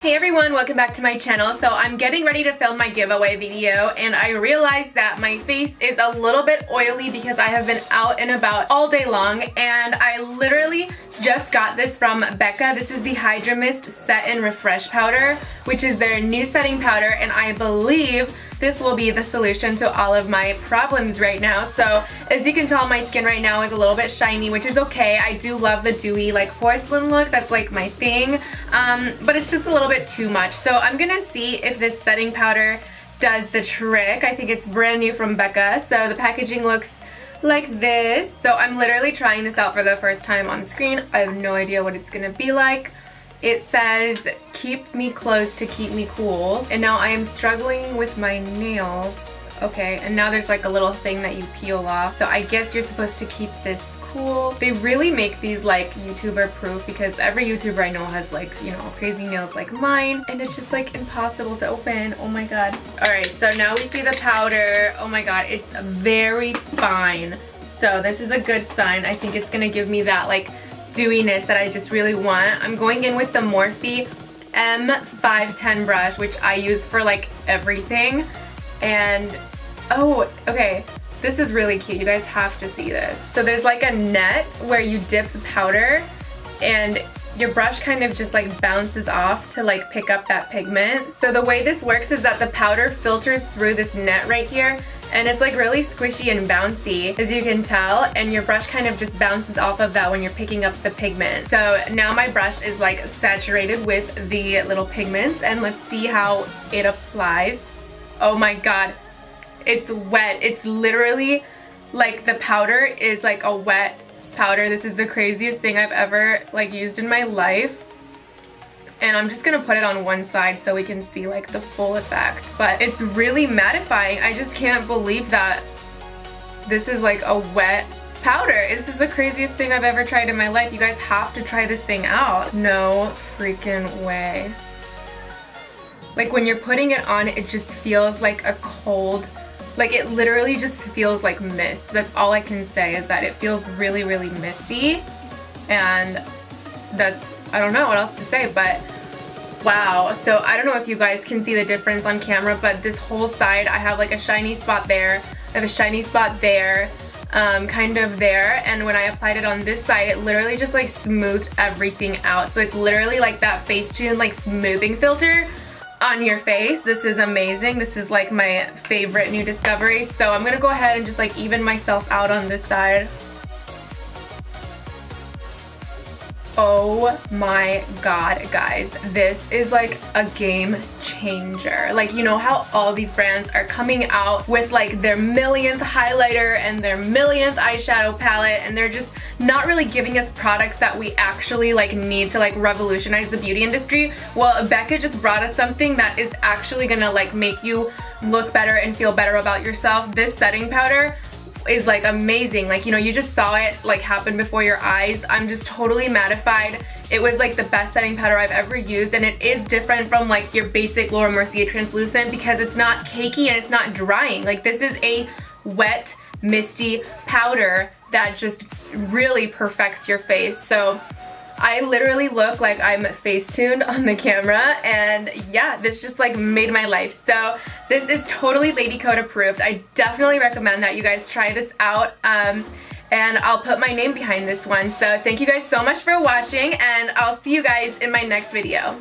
Hey everyone, welcome back to my channel. So I'm getting ready to film my giveaway video and I realized that my face is a little bit oily because I have been out and about all day long, and I literally just got this from Becca. This is the Hydra Mist Set and Refresh Powder, which is their new setting powder, and I believe this will be the solution to all of my problems right now. So as you can tell, my skin right now is a little bit shiny, which is okay. I do love the dewy like porcelain look. That's like my thing, but it's just a little bit too much. So I'm gonna see if this setting powder does the trick. I think it's brand new from Becca. So the packaging looks like this. So I'm literally trying this out for the first time on screen. I have no idea what it's gonna be like. It says, keep me close to keep me cool. And now I am struggling with my nails. Okay, and now there's like a little thing that you peel off. So I guess you're supposed to keep this cool. They really make these like YouTuber proof, because every YouTuber I know has like, you know, crazy nails like mine, and it's just like impossible to open. Oh my god. Alright, so now we see the powder. Oh my god, it's very fine. So this is a good sign. I think it's gonna give me that like dewiness that I just really want. I'm going in with the Morphe M510 brush, which I use for like everything. And oh, okay, this is really cute. You guys have to see this. So there's like a net where you dip the powder and your brush kind of just like bounces off to like pick up that pigment. So the way this works is that the powder filters through this net right here, and it's like really squishy and bouncy, as you can tell, and your brush kind of just bounces off of that when you're picking up the pigment. So now my brush is like saturated with the little pigments, and let's see how it applies. Oh my god, it's wet. It's literally like the powder is like a wet powder. This is the craziest thing I've ever like used in my life. And I'm just gonna put it on one side so we can see like the full effect. But it's really mattifying. I just can't believe that this is like a wet powder. This is the craziest thing I've ever tried in my life. You guys have to try this thing out. No freaking way. Like when you're putting it on, it just feels like a cold, like it literally just feels like mist. That's all I can say, is that it feels really, really misty. And that's, I don't know what else to say, but wow. So I don't know if you guys can see the difference on camera, but this whole side, I have like a shiny spot there, I have a shiny spot there, kind of there, and when I applied it on this side, it literally just like smoothed everything out. So it's literally like that Facetune like smoothing filter on your face. This is amazing. This is like my favorite new discovery. So I'm gonna go ahead and just like even myself out on this side. Oh my god, guys, this is like a game changer. Like, you know how all these brands are coming out with like their millionth highlighter and their millionth eyeshadow palette, and they're just not really giving us products that we actually like need to like revolutionize the beauty industry. Well, Becca just brought us something that is actually gonna like make you look better and feel better about yourself. This setting powder is like amazing. Like, you know, you just saw it like happen before your eyes. I'm just totally mattified. It was like the best setting powder I've ever used, and it is different from like your basic Laura Mercier translucent because it's not cakey and it's not drying. Like, this is a wet, misty powder that just really perfects your face. So I literally look like I'm face-tuned on the camera, and yeah, this just like made my life. So this is totally LadyCode approved. I definitely recommend that you guys try this out, and I'll put my name behind this one. So thank you guys so much for watching, and I'll see you guys in my next video.